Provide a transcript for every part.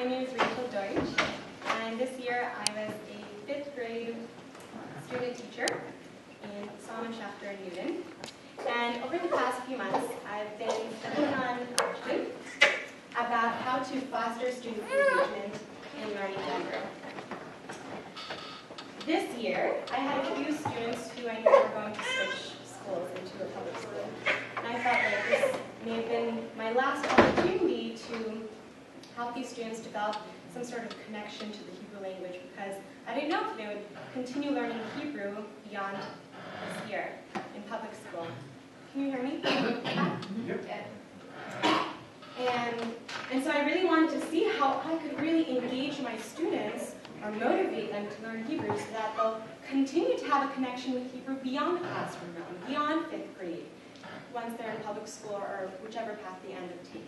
my name is Rachel Deutsch, and this year I was a 5th grade student teacher in Sonnenschachter in Newton. And over the past few months, I've been studying on questions about how to foster student engagement in learning gender. This year, I had a few students who I knew were going to switch schools into a public school. And I felt like this may have been my last opportunity to help these students develop some sort of connection to the Hebrew language, because I didn't know if they would continue learning Hebrew beyond this year in public school. Can you hear me? Yep. And so I really wanted to see how I could really engage my students or motivate them to learn Hebrew so that they'll continue to have a connection with Hebrew beyond the classroom realm, beyond 5th grade, once they're in public school or whichever path they end up taking.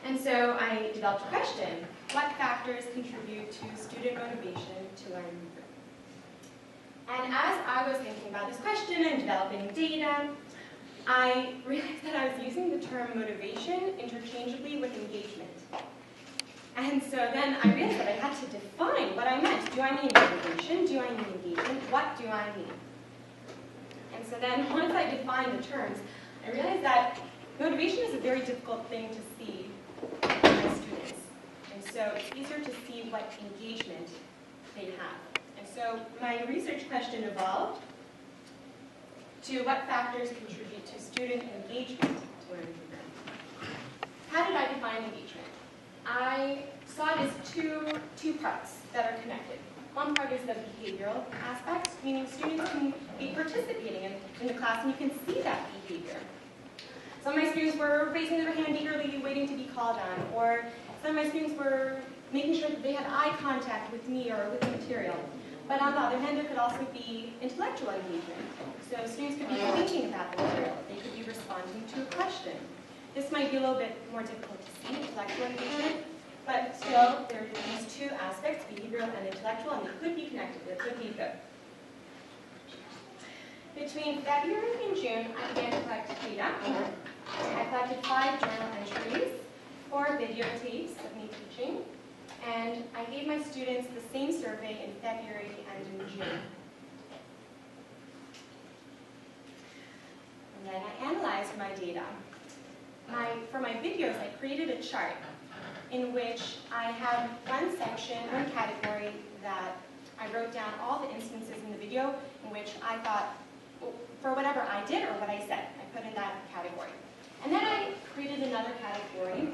And so I developed a question: what factors contribute to student motivation to learn Hebrew? And as I was thinking about this question and developing data, I realized that I was using the term motivation interchangeably with engagement. And so then I realized that I had to define what I meant. Do I mean motivation? Do I mean engagement? What do I mean? And so then once I defined the terms, I realized that motivation is a very difficult thing to see in my students. And so it's easier to see what engagement they have. And so my research question evolved to what factors contribute to student engagement to learning Hebrew. How did I define engagement? I saw it as two parts that are connected. One part is the behavioral aspect, meaning students can be participating in the class and you can see that behavior. Some of my students were raising their hand eagerly, waiting to be called on, or some of my students were making sure that they had eye contact with me or with the material. But on the other hand, there could also be intellectual engagement. So students could be thinking about the material. They could be responding to a question. This might be a little bit more difficult to see, intellectual engagement, but still, there are these two aspects, behavioral and intellectual, and they could be connected. It could be good. Between February and June, I began to collect data. I collected 5 journal entries, 4 videotapes of me teaching, and I gave my students the same survey in February and in June. And then I analyzed my data. For my videos, I created a chart in which I had one section, one category that I wrote down all the instances in the video in which I thought, for whatever I did or what I said, I put in that category. And then I created another category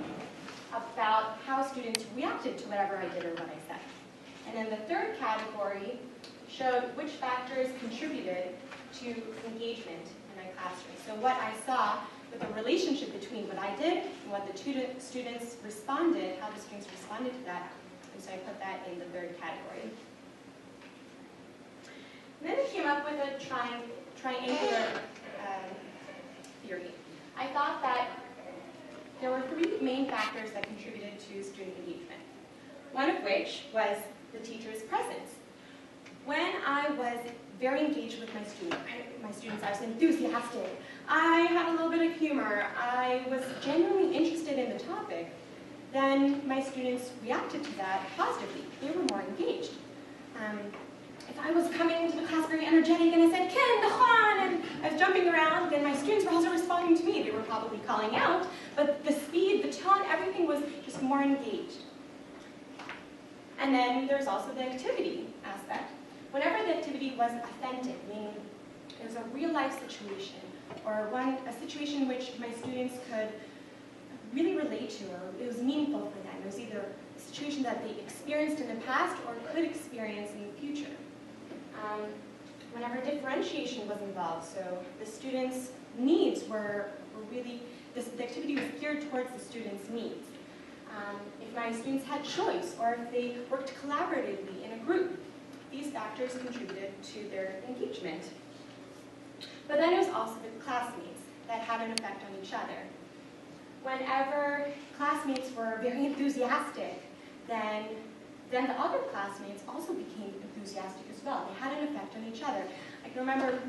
about how students reacted to whatever I did or what I said. And then the third category showed which factors contributed to engagement in my classroom. So what I saw with the relationship between what I did and what the students responded, how the students responded to that. And so I put that in the third category. And then I came up with a triangular theory. I thought that there were 3 main factors that contributed to student engagement. One of which was the teacher's presence. When I was very engaged with my students, I was enthusiastic. I had a little bit of humor. I was genuinely interested in the topic. Then my students reacted to that positively. They were more engaged. If I was coming into the class very energetic and I said, Ken, Nachon, and I was jumping around, then my students were also responding to me. They were probably calling out, but the speed, the tone, everything was just more engaged. And then there's also the activity aspect. Whenever the activity was authentic, meaning it was a real-life situation, or a situation in which my students could really relate to, or it was meaningful for them. It was either a situation that they experienced in the past or could experience in the future. Whenever differentiation was involved, so the students' needs were really, the activity was geared towards the students' needs. If my students had choice, or if they worked collaboratively in a group, these factors contributed to their engagement. But then it was also the classmates that had an effect on each other. Whenever classmates were very enthusiastic, then the other classmates also became enthusiastic as well. They had an effect on each other. I can remember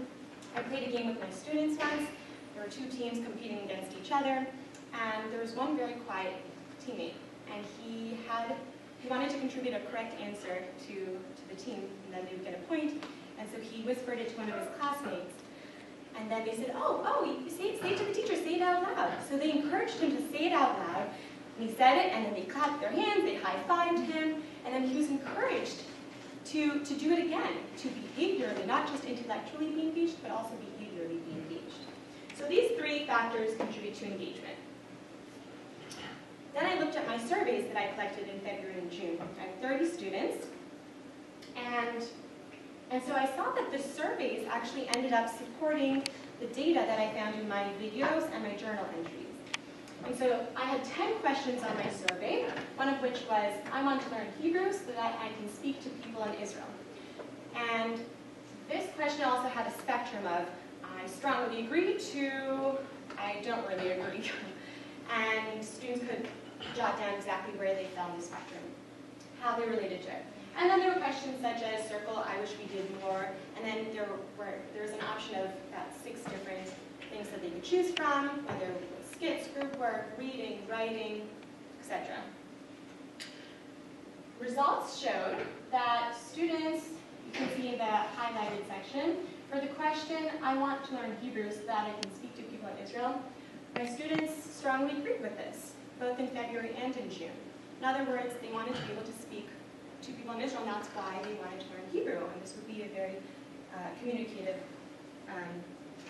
I played a game with my students once. There were 2 teams competing against each other, and there was one very quiet teammate, and he he wanted to contribute a correct answer to the team, and then they would get a point. And so he whispered it to one of his classmates. And then they said, you say it to the teacher, say it out loud. So they encouraged him to say it out loud. And he said it, and then they clapped their hands, they high-fived him, and then he was encouraged to do it again, to behaviorally, not just intellectually be engaged, but also behaviorally be engaged. So these three factors contribute to engagement. Then I looked at my surveys that I collected in February and June. I had 30 students, and so I saw that the surveys actually ended up supporting the data that I found in my videos and my journal entries. And so I had 10 questions on my survey, one of which was, I want to learn Hebrew so that I can speak to people in Israel. And this question also had a spectrum of, I strongly agree to, I don't really agree. And students could jot down exactly where they fell in the spectrum, how they related to it. And then there were questions such as circle, I wish we did more, and then there was an option of about 6 different things that they could choose from, whether it was skits, group work, reading, writing, etc. Results showed that students, you can see in the highlighted section, for the question, I want to learn Hebrew so that I can speak to people in Israel, my students strongly agreed with this, both in February and in June. In other words, they wanted to be able to speak to people in Israel, and that's why they wanted to learn Hebrew, and this would be a very communicative,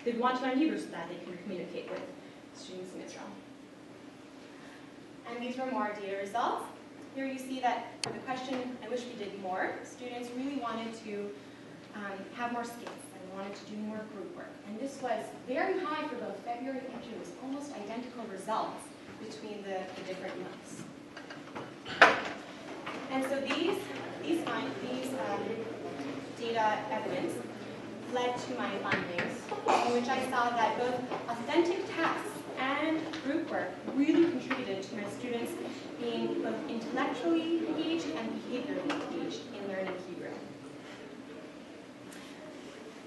they'd want to learn Hebrew so that they can communicate with students in Israel. And these were more data results. Here you see that for the question, I wish we did more, students really wanted to have more skits, and wanted to do more group work. And this was very high for both February and June. It was almost identical results between the different months. And so these data evidence led to my findings, in which I saw that both authentic tasks and group work really contributed to my students being both intellectually engaged and behaviorally engaged in learning Hebrew.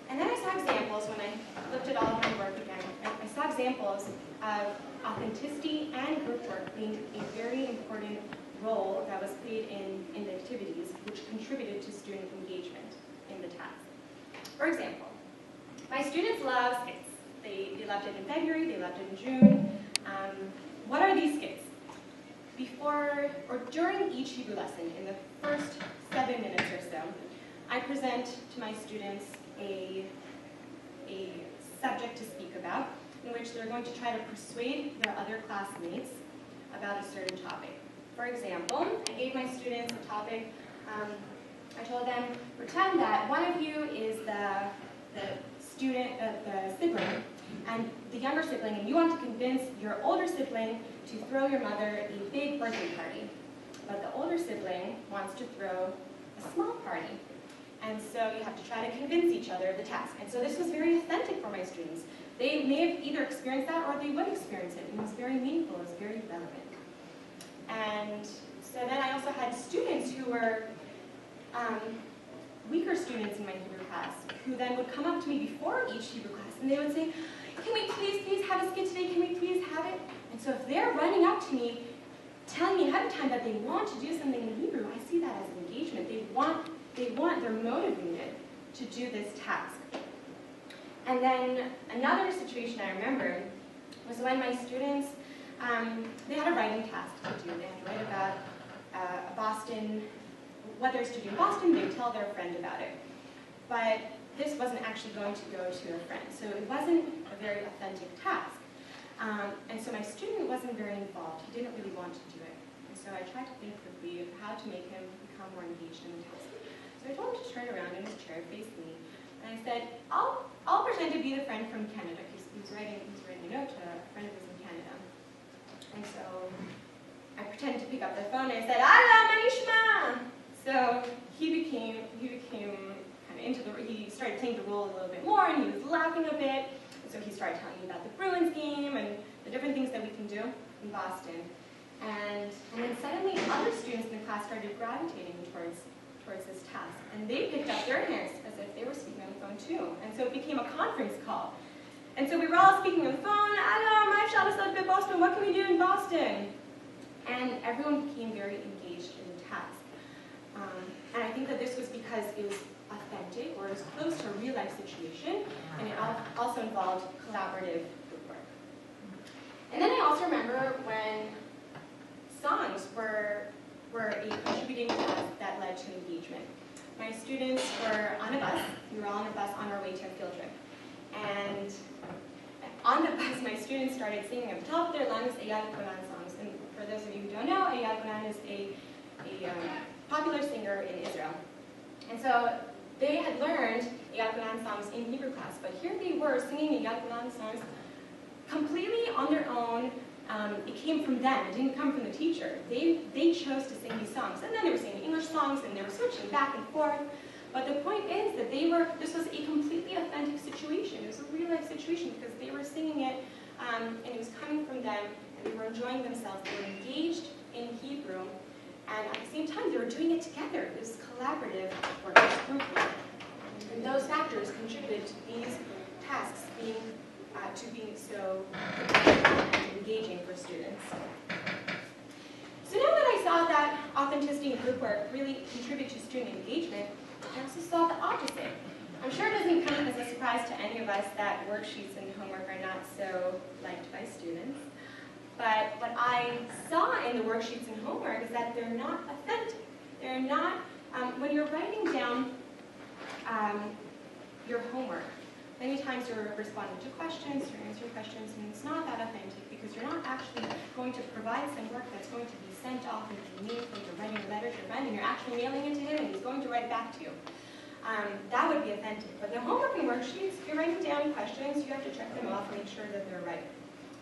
And then I saw examples, when I looked at all of my work again, I saw examples of authenticity and group work being a very important role that was played in the activities, which contributed to student engagement in the task. For example, my students love skits. They loved it in February, they loved it in June. What are these skits? Before or during each Hebrew lesson, in the first 7 minutes or so, I present to my students a subject to speak about, in which they're going to try to persuade their other classmates about a certain topic. For example, I gave my students a topic. I told them, pretend that one of you is the sibling, and the younger sibling, and you want to convince your older sibling to throw your mother a big birthday party. But the older sibling wants to throw a small party. And so you have to try to convince each other of the task. And so this was very authentic for my students. They may have either experienced that or they would experience it. And it was very meaningful, it was very relevant. And so then I also had students who were weaker students in my Hebrew class, who then would come up to me before each Hebrew class, and they would say, can we please have a skit today? Can we please have it? And so if they're running up to me, telling me ahead of time that they want to do something in Hebrew, I see that as an engagement. They're motivated to do this task. And then another situation I remember was when my students, they had a writing task to do. They had to write about a Boston, whether it's to do in Boston, they would tell their friend about it. But this wasn't actually going to go to a friend, so it wasn't a very authentic task. And so my student wasn't very involved. He didn't really want to do it. And so I tried to think quickly of how to make him become more engaged in the task. So I told him to turn around in his chair, face me, and I said, I'll pretend to be the friend from Canada. He was writing a note to a friend of his in Canada. And so I pretended to pick up the phone and I said, "Ala, manishma." So he became kind of into he started playing the role a little bit more, and he was laughing a bit. And so he started telling me about the Bruins game and the different things that we can do in Boston. And then suddenly other students in the class started gravitating towards this task. And they picked up their hands as if they were speaking on the phone too. And so it became a conference call. And so we were all speaking on the phone, "Hello, my Boston, what can we do in Boston?" and everyone became very engaged in the task. And I think that this was because it was authentic, or it was close to a real-life situation, and it also involved collaborative group work. And then I also remember when songs were a contributing task that led to engagement. My students were on a bus. We were all on a bus on our way to a field trip. And on the bus, my students started singing at the top of their lungs Eyal Golan songs. And for those of you who don't know, Eyal Golan is a popular singer in Israel. And so they had learned Eyal Golan songs in Hebrew class, but here they were singing Eyal Golan songs completely on their own. It came from them. It didn't come from the teacher. They chose to sing these songs. And then they were singing English songs, and they were switching back and forth. But the point is that this was a completely authentic situation. It was a real-life situation because they were singing it, and it was coming from them, and they were enjoying themselves. They were engaged in Hebrew, and at the same time, they were doing it together. It was collaborative work, it was group work. And those factors contributed to these tasks being so engaging for students. So now that I saw that authenticity and group work really contribute to student engagement, I also saw the opposite. I'm sure it doesn't come as a surprise to any of us that worksheets and homework are not so liked by students. But what I saw in the worksheets and homework is that they're not authentic. They're not, when you're writing down your homework, many times you're responding to questions, you're answering questions, and it's not that authentic because you're not actually going to provide some work that's going to be sent off and be meaningful. You're writing a letter to your friend, and you're actually mailing it to him, and he's going to write it back to you. That would be authentic. But the homework and worksheets, you're writing down questions, you have to check them off and make sure that they're right.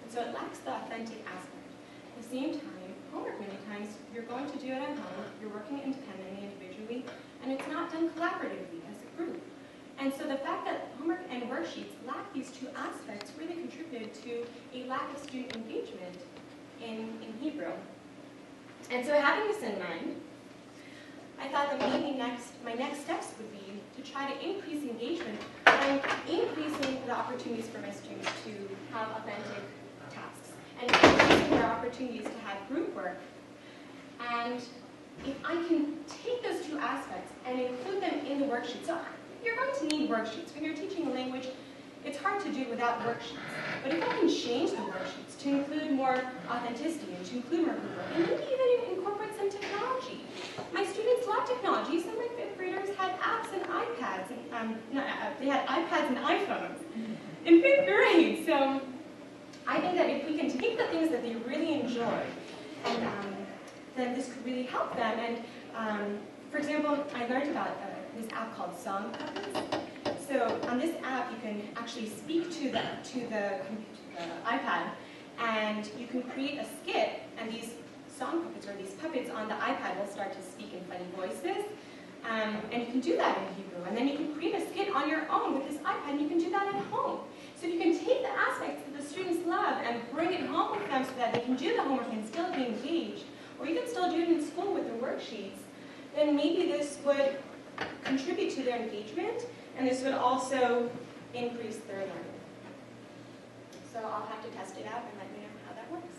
And so it lacks the authentic aspect. At the same time, homework many times, you're going to do it at home, you're working independently, individually, and it's not done collaboratively as a group. And so the fact that homework and worksheets lack these two aspects really contributed to a lack of student engagement in Hebrew. And so having this in mind, I thought that maybe my next steps would be to try to increase engagement by increasing the opportunities for my students to have authentic tasks and increasing their opportunities to have group work. And if I can take those two aspects and include them in the worksheet, so you're going to need worksheets. When you're teaching a language, it's hard to do without worksheets. But if I can change the worksheets to include more authenticity and to include more group work, and maybe even incorporate some technology. My students love technology. Some of my fifth graders had apps and iPads, and they had iPads and iPhones in fifth grade. So I think that if we can take the things that they really enjoy, and then this could really help them. And for example, I learned about this app called Song Puppets. So on this app, you can actually speak to the iPad, and you can create a skit, and these song puppets, or these puppets on the iPad, will start to speak in funny voices. And you can do that in Hebrew. And then you can create a skit on your own with this iPad, and you can do that at home. So if you can take the aspects that the students love and bring it home with them so that they can do the homework and still be engaged, or you can still do it in school with the worksheets, then maybe this would contribute to their engagement, and this would also increase their learning. So I'll have to test it out and let you know how that works.